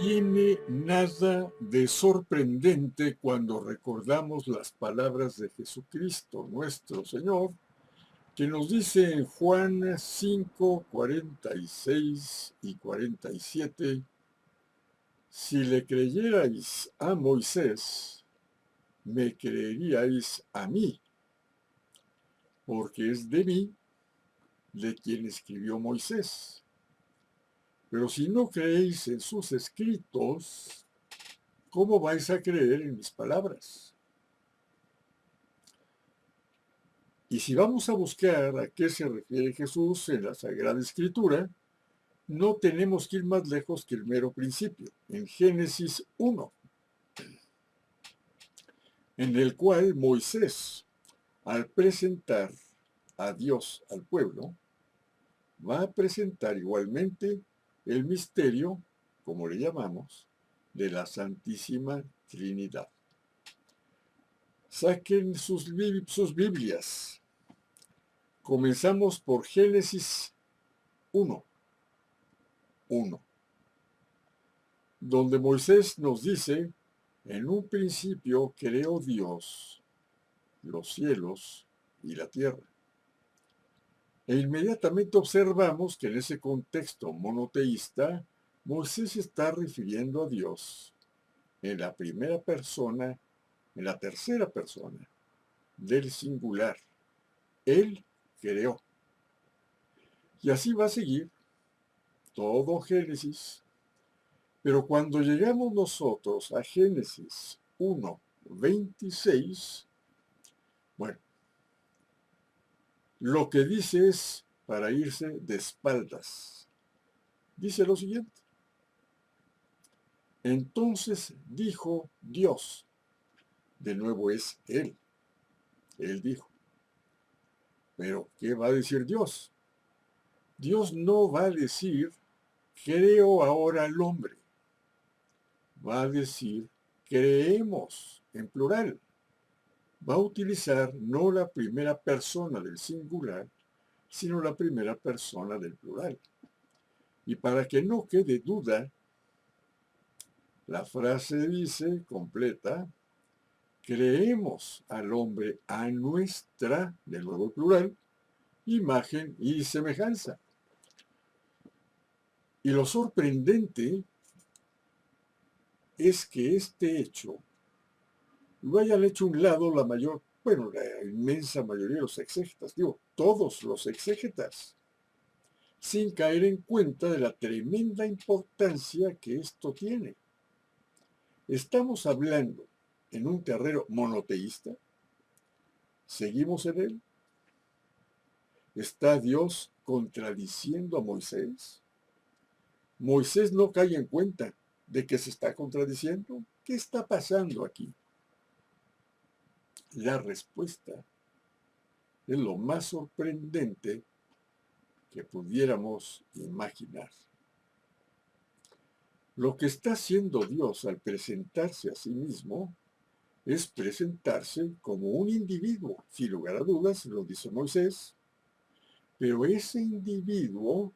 tiene nada de sorprendente cuando recordamos las palabras de Jesucristo, nuestro Señor, que nos dice en Juan 5, 46 y 47, si le creyerais a Moisés, me creeríais a mí, porque es de mí de quien escribió Moisés. Pero si no creéis en sus escritos, ¿cómo vais a creer en mis palabras? Y si vamos a buscar a qué se refiere Jesús en la Sagrada Escritura, no tenemos que ir más lejos que el mero principio, en Génesis 1, en el cual Moisés, al presentar a Dios al pueblo, va a presentar igualmente el misterio, como le llamamos, de la Santísima Trinidad. Saquen sus Biblias. Comenzamos por Génesis 1, donde Moisés nos dice, en un principio creó Dios los cielos y la tierra. E inmediatamente observamos que en ese contexto monoteísta, Moisés está refiriendo a Dios en la primera persona, en la tercera persona del singular. Él creó. Y así va a seguir todo Génesis. Pero cuando llegamos nosotros a Génesis 1, 26, bueno, lo que dice es para irse de espaldas. Dice lo siguiente. Entonces dijo Dios, de nuevo es Él dijo. Pero, ¿qué va a decir Dios? Dios no va a decir, creo ahora al hombre. Va a decir, creemos, en plural. Va a utilizar no la primera persona del singular, sino la primera persona del plural. Y para que no quede duda, la frase dice, completa, creemos al hombre a nuestra, de nuevo plural, imagen y semejanza. Y lo sorprendente es que este hecho lo hayan hecho a un lado la inmensa mayoría de los exégetas, digo, todos los exégetas, sin caer en cuenta de la tremenda importancia que esto tiene. Estamos hablando en un terreno monoteísta, seguimos en él. ¿Está Dios contradiciendo a Moisés? Moisés no cae en cuenta de que se está contradiciendo. ¿Qué está pasando aquí? La respuesta es lo más sorprendente que pudiéramos imaginar. Lo que está haciendo Dios al presentarse a sí mismo es presentarse como un individuo, sin lugar a dudas, lo dice Moisés, pero ese individuo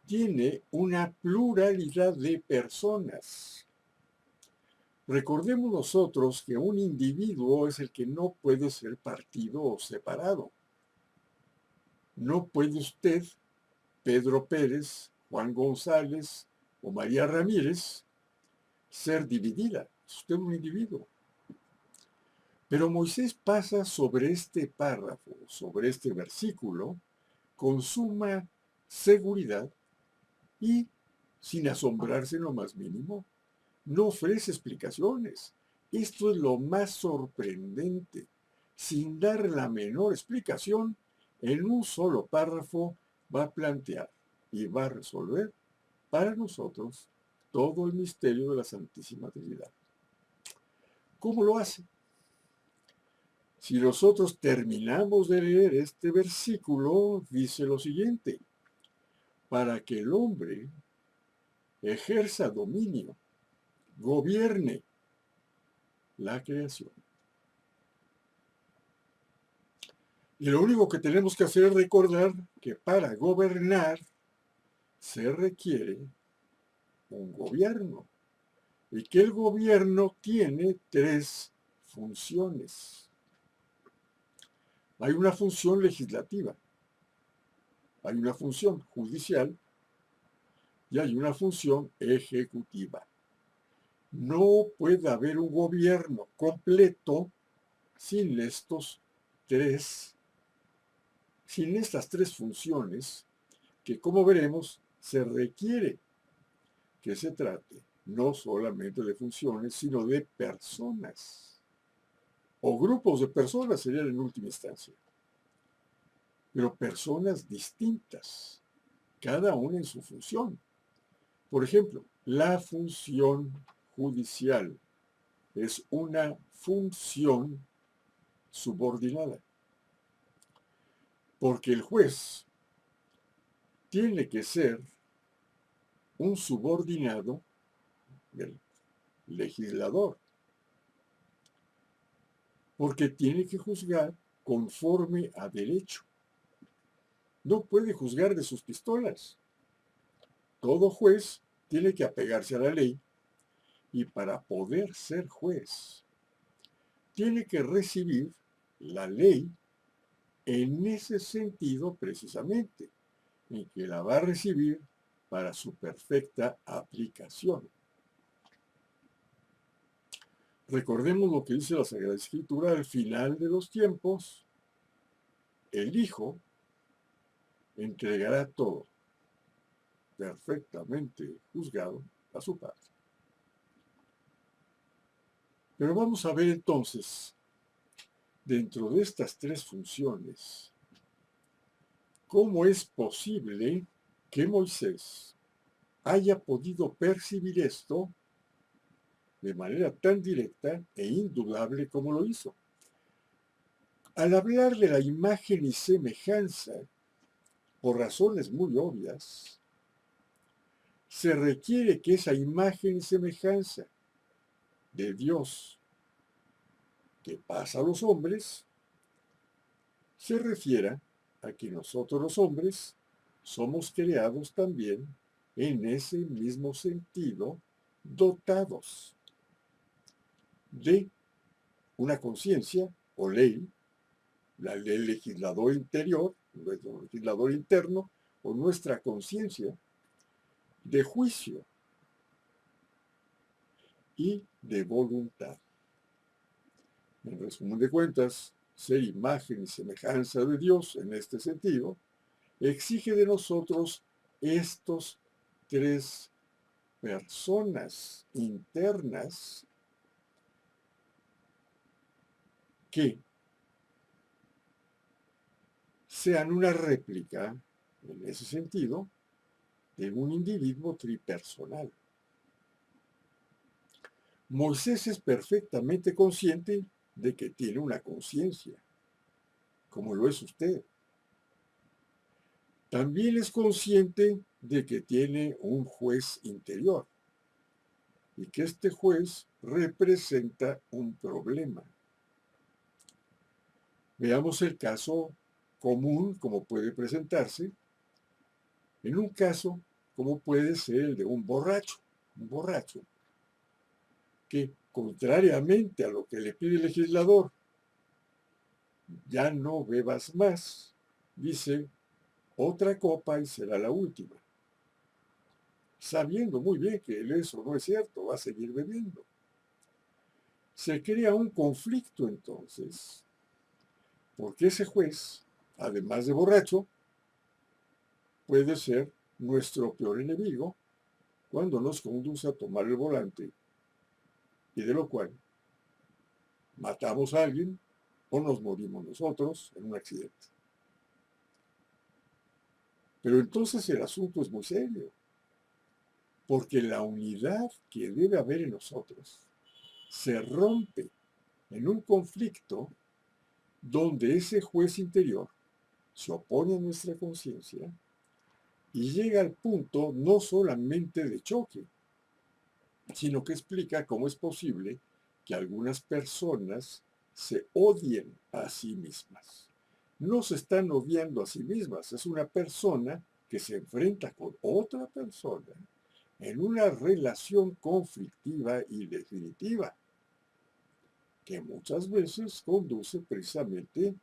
tiene una pluralidad de personas. Recordemos nosotros que un individuo es el que no puede ser partido o separado. No puede usted, Pedro Pérez, Juan González o María Ramírez, ser dividida. Es usted un individuo. Pero Moisés pasa sobre este párrafo, sobre este versículo, con suma seguridad y, sin asombrarse en lo más mínimo, no ofrece explicaciones. Esto es lo más sorprendente. Sin dar la menor explicación, en un solo párrafo va a plantear y va a resolver para nosotros todo el misterio de la Santísima Trinidad. ¿Cómo lo hace? Si nosotros terminamos de leer este versículo, dice lo siguiente: para que el hombre ejerza dominio, gobierne la creación. Y lo único que tenemos que hacer es recordar que para gobernar se requiere un gobierno y que el gobierno tiene tres funciones. Hay una función legislativa, hay una función judicial y hay una función ejecutiva. No puede haber un gobierno completo sin sin estas tres funciones que, como veremos, se requiere que se trate no solamente de funciones, sino de personas o grupos de personas serían en última instancia, pero personas distintas, cada una en su función. Por ejemplo, la función judicial es una función subordinada, porque el juez tiene que ser un subordinado del legislador, porque tiene que juzgar conforme a derecho. No puede juzgar de sus pistolas. Todo juez tiene que apegarse a la ley y para poder ser juez tiene que recibir la ley en ese sentido precisamente, en que la va a recibir para su perfecta aplicación. Recordemos lo que dice la Sagrada Escritura: al final de los tiempos, el Hijo entregará todo perfectamente juzgado a su Padre. Pero vamos a ver entonces, dentro de estas tres funciones, cómo es posible que Moisés haya podido percibir esto de manera tan directa e indudable como lo hizo. Al hablar de la imagen y semejanza, por razones muy obvias, se requiere que esa imagen y semejanza de Dios que pasa a los hombres se refiera a que nosotros los hombres somos creados también en ese mismo sentido, dotados de una conciencia o ley, la del legislador interior, nuestro legislador interno, o nuestra conciencia de juicio y de voluntad. En resumen de cuentas, ser imagen y semejanza de Dios en este sentido exige de nosotros estos tres personas internas que sean una réplica, en ese sentido, de un individuo tripersonal. Moisés es perfectamente consciente de que tiene una conciencia, como lo es usted. También es consciente de que tiene un juez interior y que este juez representa un problema. Veamos el caso común como puede presentarse. En un caso, como puede ser el de un borracho que, contrariamente a lo que le pide el legislador, ya no bebas más, dice, otra copa y será la última, sabiendo muy bien que eso no es cierto, va a seguir bebiendo. Se crea un conflicto entonces, porque ese juez, además de borracho, puede ser nuestro peor enemigo cuando nos conduce a tomar el volante y de lo cual matamos a alguien o nos morimos nosotros en un accidente. Pero entonces el asunto es muy serio, porque la unidad que debe haber en nosotros se rompe en un conflicto donde ese juez interior se opone a nuestra conciencia y llega al punto no solamente de choque, sino que explica cómo es posible que algunas personas se odien a sí mismas. No se están odiando a sí mismas, es una persona que se enfrenta con otra persona en una relación conflictiva y definitiva, que muchas veces conduce precisamente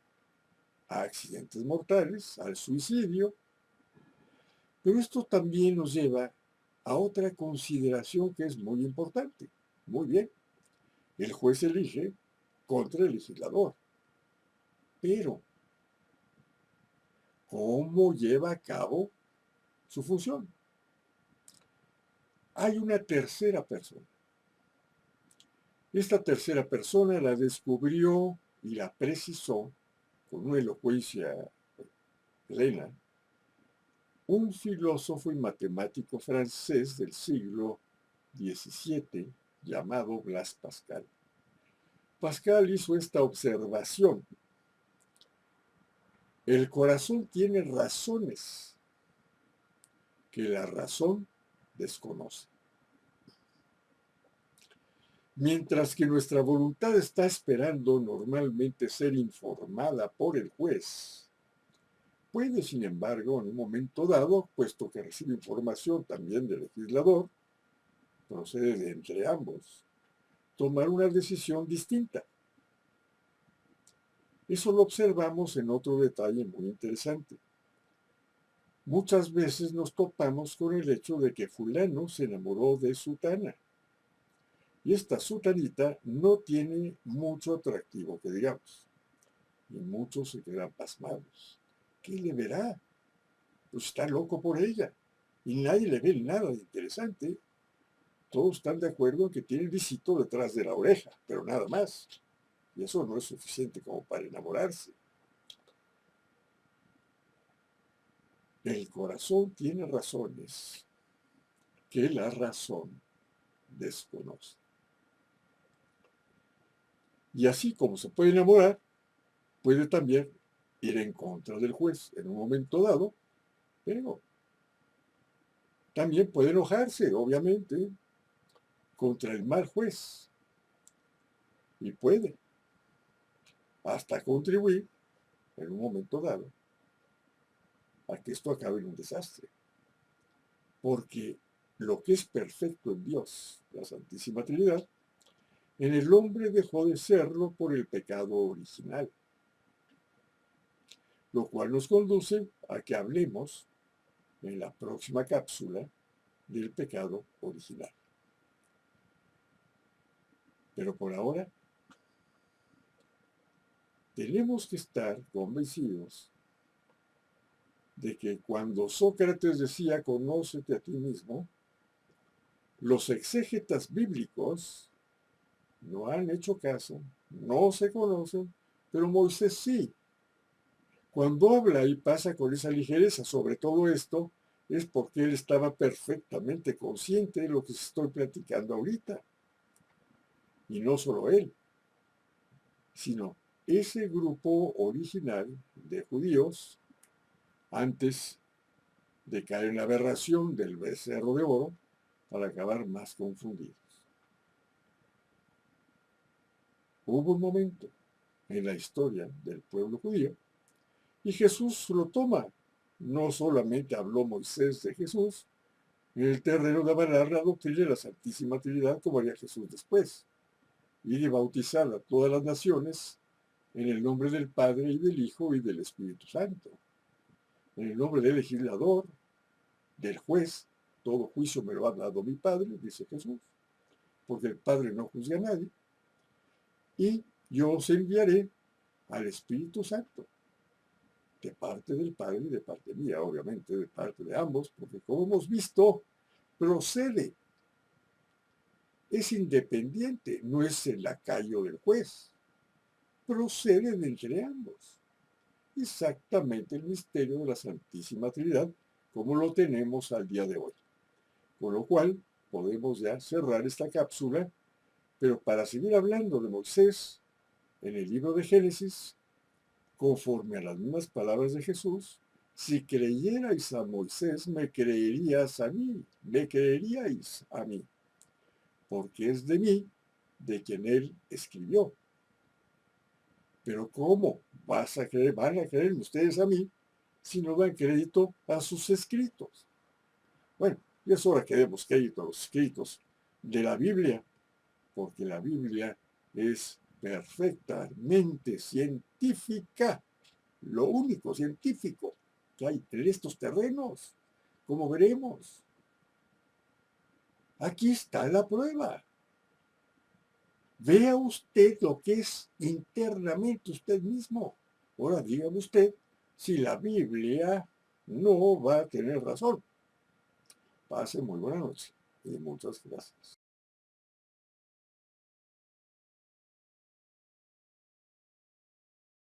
a accidentes mortales, al suicidio, pero esto también nos lleva a otra consideración que es muy importante. Muy bien, el juez elige contra el legislador, pero ¿cómo lleva a cabo su función? Hay una tercera persona. Esta tercera persona la descubrió y la precisó con una elocuencia plena un filósofo y matemático francés del siglo XVII llamado Blaise Pascal. Pascal hizo esta observación: el corazón tiene razones que la razón desconoce. Mientras que nuestra voluntad está esperando normalmente ser informada por el juez, puede, sin embargo, en un momento dado, puesto que recibe información también del legislador, procede de entre ambos, tomar una decisión distinta. Eso lo observamos en otro detalle muy interesante. Muchas veces nos topamos con el hecho de que fulano se enamoró de sutana. Y esta sutanita no tiene mucho atractivo, que digamos. Y muchos se quedan pasmados. ¿Qué le verá? Pues está loco por ella. Y nadie le ve nada de interesante. Todos están de acuerdo en que tiene el visito detrás de la oreja, pero nada más. Y eso no es suficiente como para enamorarse. El corazón tiene razones que la razón desconoce. Y así como se puede enamorar, puede también ir en contra del juez en un momento dado, pero también puede enojarse, obviamente, contra el mal juez. Y puede hasta contribuir en un momento dado a que esto acabe en un desastre. Porque lo que es perfecto en Dios, la Santísima Trinidad, en el hombre dejó de serlo por el pecado original. Lo cual nos conduce a que hablemos en la próxima cápsula del pecado original. Pero por ahora, tenemos que estar convencidos de que cuando Sócrates decía conócete a ti mismo, los exégetas bíblicos no han hecho caso, no se conocen, pero Moisés sí. Cuando habla y pasa con esa ligereza sobre todo esto, es porque él estaba perfectamente consciente de lo que estoy platicando ahorita. Y no solo él, sino ese grupo original de judíos, antes de caer en la aberración del becerro de oro, para acabar más confundidos. Hubo un momento en la historia del pueblo judío y Jesús lo toma. No solamente habló Moisés de Jesús en el terreno de avalar la doctrina de la Santísima Trinidad, como haría Jesús después, y de bautizar a todas las naciones en el nombre del Padre y del Hijo y del Espíritu Santo, en el nombre del legislador, del juez. Todo juicio me lo ha dado mi Padre, dice Jesús, porque el Padre no juzga a nadie, y yo os enviaré al Espíritu Santo, de parte del Padre y de parte mía, obviamente de parte de ambos, porque como hemos visto, procede, es independiente, no es el lacayo del juez, procede de entre ambos. Exactamente el misterio de la Santísima Trinidad, como lo tenemos al día de hoy. Con lo cual, podemos ya cerrar esta cápsula, pero para seguir hablando de Moisés, en el libro de Génesis, conforme a las mismas palabras de Jesús, si creyerais a Moisés, me creeríais a mí, porque es de mí de quien él escribió. Pero ¿cómo van a creer ustedes a mí si no dan crédito a sus escritos? Bueno, Y es hora que demos crédito a los escritos de la Biblia, porque la Biblia es perfectamente científica, lo único científico que hay en estos terrenos, como veremos. Aquí está la prueba. Vea usted lo que es internamente usted mismo. Ahora dígame usted si la Biblia no va a tener razón. Pase muy buena noche y muchas gracias.